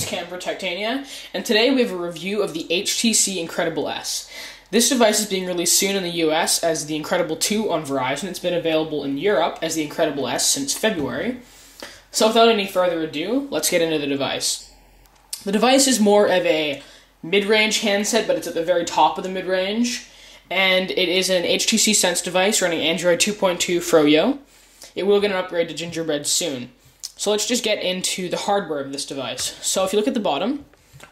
Camper Titania, and today we have a review of the HTC Incredible S. This device is being released soon in the US as the Incredible 2 on Verizon. It's been available in Europe as the Incredible S since February. So without any further ado, let's get into the device. The device is more of a mid-range handset, but it's at the very top of the mid-range, and it is an HTC Sense device running Android 2.2 Froyo. It will get an upgrade to Gingerbread soon. So let's just get into the hardware of this device. So if you look at the bottom,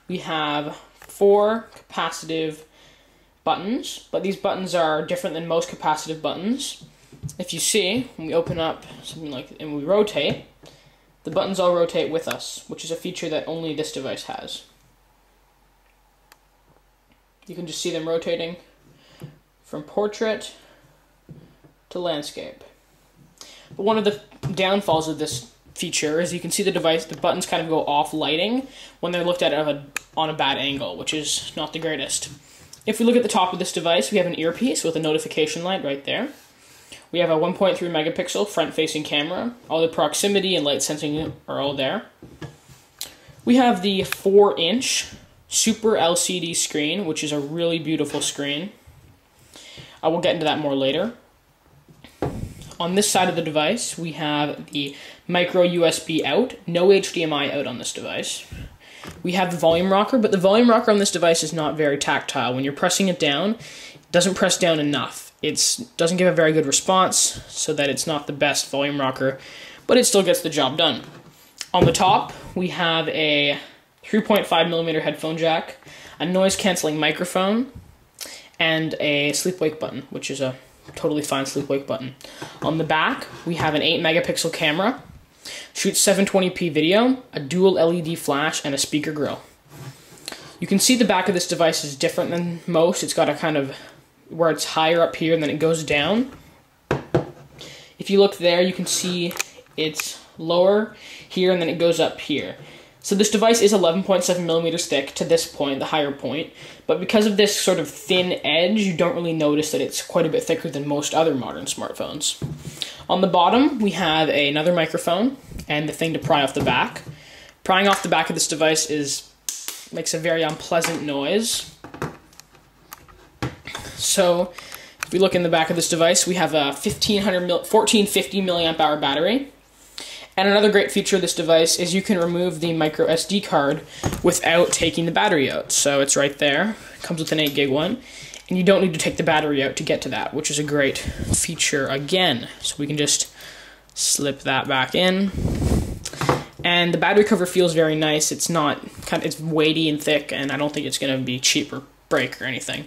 we have 4 capacitive buttons, but these buttons are different than most capacitive buttons. If you see, when we open up something like, and we rotate, the buttons all rotate with us, which is a feature that only this device has. You can just see them rotating from portrait to landscape. But one of the downfalls of this feature is you can see the buttons kind of go off lighting when they're looked at on a bad angle, which is not the greatest. If we look at the top of this device, we have an earpiece with a notification light right there. We have a 1.3 megapixel front-facing camera. All the proximity and light sensing are all there. We have the 4-inch Super LCD screen, which is a really beautiful screen. I will get into that more later. On this side of the device, we have the micro USB out, no HDMI out on this device. We have the volume rocker, but the volume rocker on this device is not very tactile. When you're pressing it down, it doesn't press down enough. It doesn't give a very good response, so that it's not the best volume rocker, but it still gets the job done. On the top, we have a 3.5mm headphone jack, a noise-canceling microphone, and a sleep-wake button, which is a totally fine sleep-wake button. On the back, we have an 8-megapixel camera, shoots 720p video, a dual LED flash, and a speaker grill. You can see the back of this device is different than most. It's got a kind of, where it's higher up here and then it goes down. If you look there, you can see it's lower here and then it goes up here. So this device is 11.7mm thick to this point, the higher point, but because of this sort of thin edge, you don't really notice that it's quite a bit thicker than most other modern smartphones. On the bottom, we have another microphone and the thing to pry off the back. Prying off the back of this device makes a very unpleasant noise. So if we look in the back of this device, we have a 1450 milliamp hour battery. And another great feature of this device is you can remove the micro SD card without taking the battery out. So it's right there. It comes with an 8 gig one. And you don't need to take the battery out to get to that, which is a great feature again. So we can just slip that back in. And the battery cover feels very nice. It's it's weighty and thick, and I don't think it's going to be cheap or break or anything.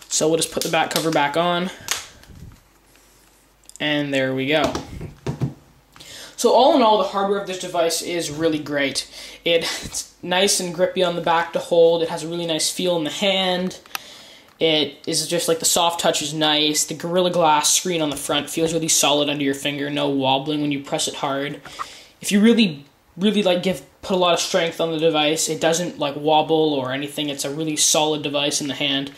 So we'll just put the back cover back on. And there we go. So all in all, the hardware of this device is really great. It's nice and grippy on the back to hold. It has a really nice feel in the hand. It is just like the soft touch is nice. The Gorilla Glass screen on the front feels really solid under your finger. No wobbling when you press it hard. If you really put a lot of strength on the device, it doesn't like wobble or anything. It's a really solid device in the hand.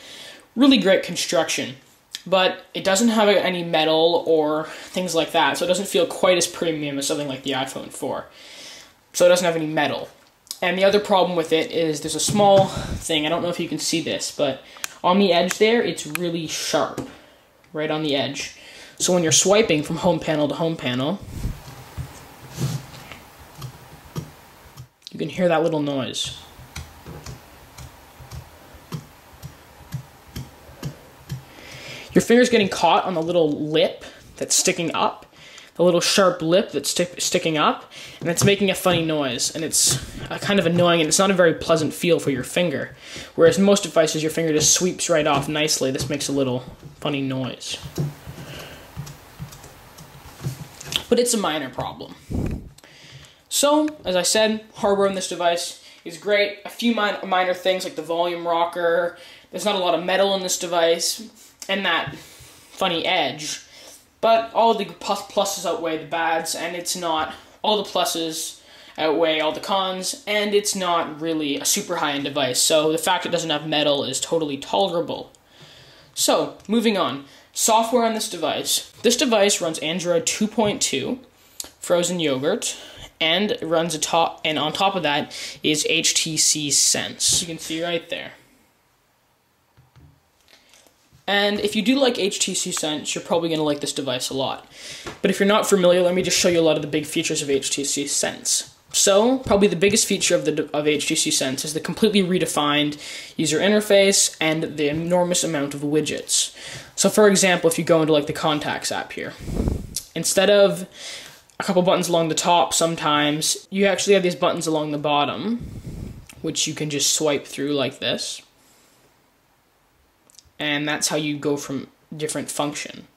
Really great construction. But it doesn't have any metal or things like that, so it doesn't feel quite as premium as something like the iPhone 4. So it doesn't have any metal. And the other problem with it is there's a small thing, I don't know if you can see this, but on the edge there, it's really sharp, right on the edge. So when you're swiping from home panel to home panel, you can hear that little noise. Your finger's getting caught on the little lip that's sticking up, the little sharp lip that's sticking up, and it's making a funny noise, and it's kind of annoying, and it's not a very pleasant feel for your finger. Whereas most devices, your finger just sweeps right off nicely. This makes a little funny noise. But it's a minor problem. So, as I said, hardware on this device is great. A few minor things like the volume rocker, there's not a lot of metal in this device, and that funny edge, but all the pluses outweigh the bads, and it's not, all the pluses outweigh all the cons, and it's not really a super high-end device, so the fact it doesn't have metal is totally tolerable. So, moving on, software on this device. This device runs Android 2.2, frozen yogurt, and it runs and on top of that is HTC Sense. You can see right there. And if you do like HTC Sense, you're probably going to like this device a lot. But if you're not familiar, let me just show you a lot of the big features of HTC Sense. So, probably the biggest feature of HTC Sense is the completely redefined user interface and the enormous amount of widgets. So, for example, if you go into like the Contacts app here, instead of a couple buttons along the top sometimes, you actually have these buttons along the bottom, which you can just swipe through like this. And that's how you go from different function.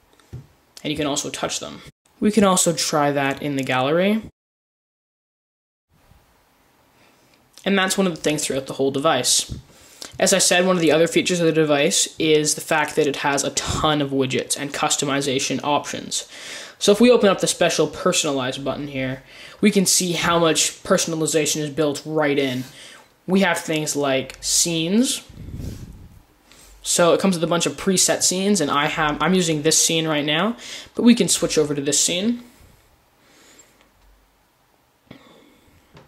And you can also touch them. We can also try that in the gallery. And that's one of the things throughout the whole device. As I said, one of the other features of the device is the fact that it has a ton of widgets and customization options. So if we open up the special personalize button here, we can see how much personalization is built right in. We have things like scenes. So it comes with a bunch of preset scenes, and I'm using this scene right now, but we can switch over to this scene.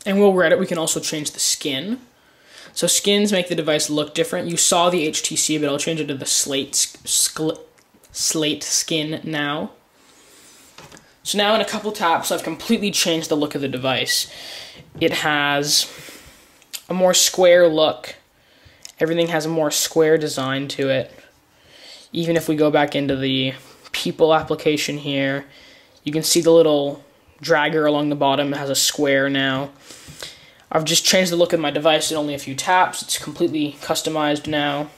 And while we're at it, we can also change the skin. So skins make the device look different. You saw the HTC, but I'll change it to the slate skin now. So now in a couple taps, I've completely changed the look of the device. It has a more square look. Everything has a more square design to it. Even if we go back into the people application here, you can see the little dragger along the bottom. It has a square now. I've just changed the look of my device in only a few taps. It's completely customized now.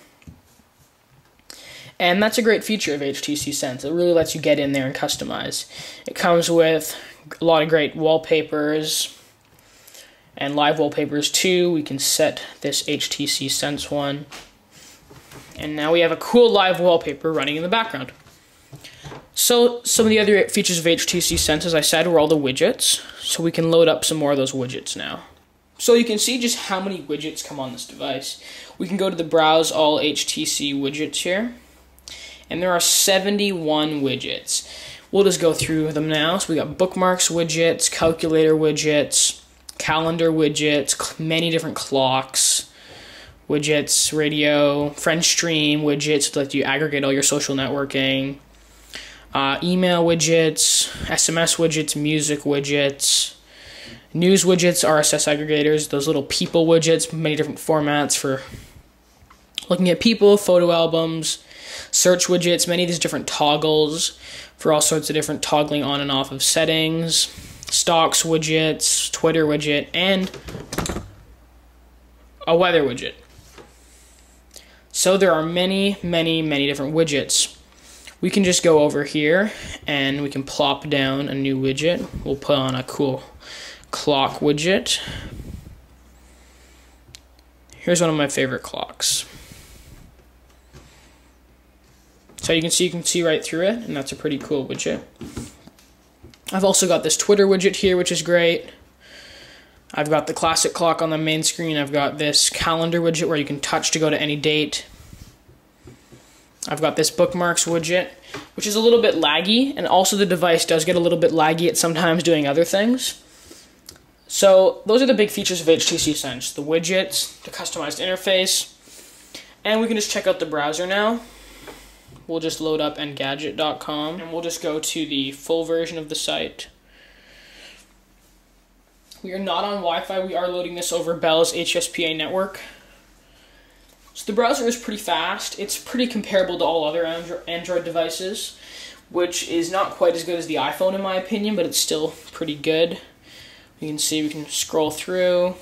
And that's a great feature of HTC Sense. It really lets you get in there and customize. It comes with a lot of great wallpapers and live wallpapers too. We can set this HTC Sense one. And now we have a cool live wallpaper running in the background. So some of the other features of HTC Sense, as I said, were all the widgets. So we can load up some more of those widgets now. So you can see just how many widgets come on this device. We can go to the Browse All HTC Widgets here. And there are 71 widgets. We'll just go through them now. So we got bookmarks widgets, calculator widgets, calendar widgets, many different clocks, widgets, radio, friend stream widgets to let you aggregate all your social networking, email widgets, SMS widgets, music widgets, news widgets, RSS aggregators, those little people widgets, many different formats for looking at people, photo albums, search widgets, many of these different toggles for all sorts of different toggling on and off of settings, stocks widgets, Twitter widget, and a weather widget. So there are many, many, many different widgets. We can just go over here and we can plop down a new widget. We'll put on a cool clock widget. Here's one of my favorite clocks. So you can see right through it, and that's a pretty cool widget. I've also got this Twitter widget here, which is great. I've got the classic clock on the main screen. I've got this calendar widget where you can touch to go to any date. I've got this bookmarks widget, which is a little bit laggy, and also the device does get a little bit laggy at sometimes doing other things. So those are the big features of HTC Sense: the widgets, the customized interface, and we can just check out the browser now. We'll just load up engadget.com, and we'll just go to the full version of the site. We are not on Wi-Fi. We are loading this over Bell's HSPA network. So the browser is pretty fast. It's pretty comparable to all other Android devices, which is not quite as good as the iPhone in my opinion, but it's still pretty good. You can see we can scroll through,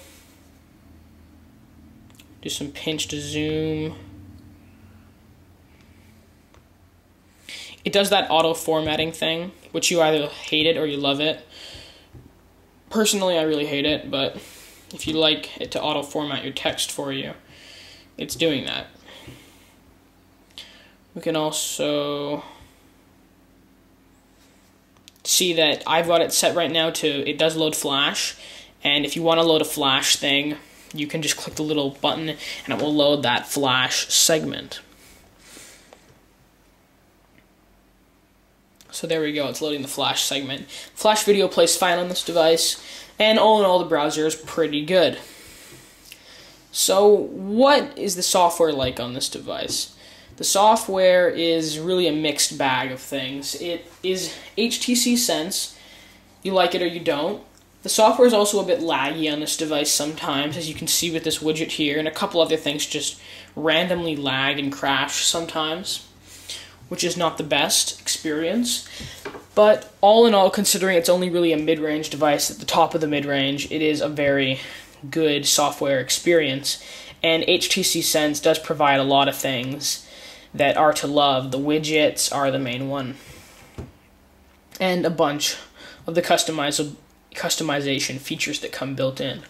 do some pinch to zoom. It does that auto formatting thing, which you either hate it or you love it. Personally, I really hate it, but if you like it to auto format your text for you, it's doing that. We can also see that I've got it set right now to, it does load Flash, and if you want to load a Flash thing, you can just click the little button and it will load that Flash segment. So there we go, it's loading the Flash segment. Flash video plays fine on this device, and all in all, the browser is pretty good. So what is the software like on this device? The software is really a mixed bag of things. It is HTC Sense. You like it or you don't. The software is also a bit laggy on this device sometimes, as you can see with this widget here, and a couple other things just randomly lag and crash sometimes, which is not the best experience. But all in all, considering it's only really a mid-range device at the top of the mid-range, it is a very good software experience, and HTC Sense does provide a lot of things that are to love. The widgets are the main one, and a bunch of the customization features that come built in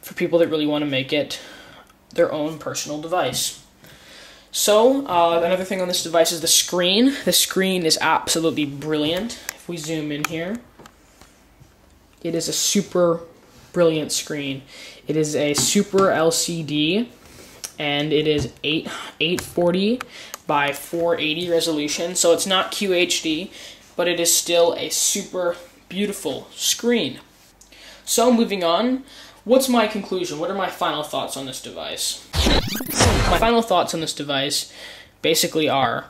for people that really want to make it their own personal device. So another thing on this device is the screen. The screen is absolutely brilliant. If we zoom in here, it is a super brilliant screen. It is a super LCD, and it is 840 by 480 resolution, so it's not QHD, but it is still a super beautiful screen. So moving on, what's my conclusion? What are my final thoughts on this device? My final thoughts on this device basically are,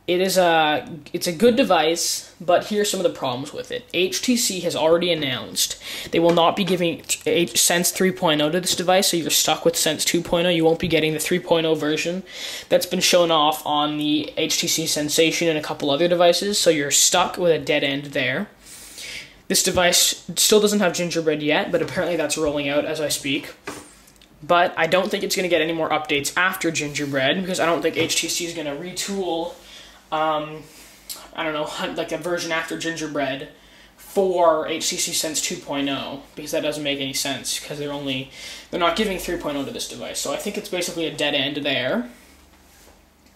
it's a good device, but here's some of the problems with it. HTC has already announced they will not be giving Sense 3.0 to this device, so you're stuck with Sense 2.0. You won't be getting the 3.0 version that's been shown off on the HTC Sensation and a couple other devices, so you're stuck with a dead end there. This device still doesn't have Gingerbread yet, but apparently that's rolling out as I speak. But I don't think it's going to get any more updates after Gingerbread, because I don't think HTC is going to retool I don't know, like a version after Gingerbread for HTC Sense 2.0, because that doesn't make any sense, because they're not giving 3.0 to this device. So I think it's basically a dead end there.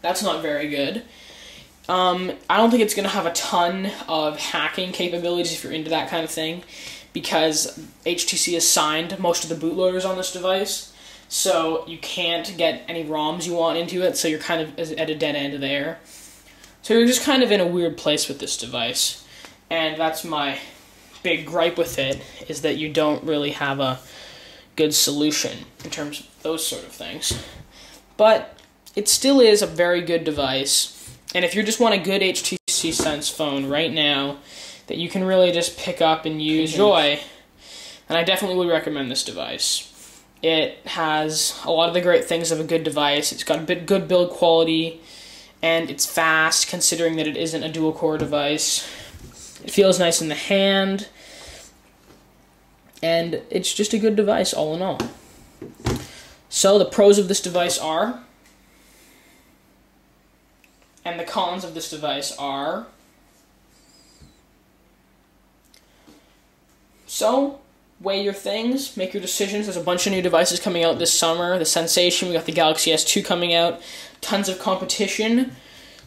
That's not very good. I don't think it's going to have a ton of hacking capabilities if you're into that kind of thing, because HTC has signed most of the bootloaders on this device, so you can't get any ROMs you want into it, so you're kind of at a dead end there. So you're just kind of in a weird place with this device, and that's my big gripe with it, is that you don't really have a good solution in terms of those sort of things. But it still is a very good device, and if you just want a good HTC Sense phone right now that you can really just pick up and use, then I definitely would recommend this device. It has a lot of the great things of a good device. It's got a good build quality, and it's fast, considering that it isn't a dual-core device. It feels nice in the hand, and it's just a good device all in all. So the pros of this device are, and the cons of this device are, so weigh your things, make your decisions. There's a bunch of new devices coming out this summer. The Sensation, we got the Galaxy S2 coming out, tons of competition.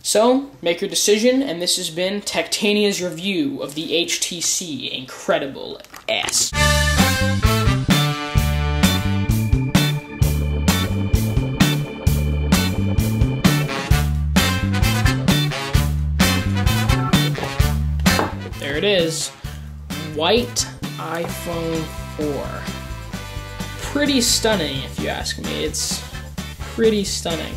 So make your decision, and this has been Tectania's review of the HTC Incredible S. There it is, white iPhone 4. Pretty stunning, if you ask me. It's pretty stunning.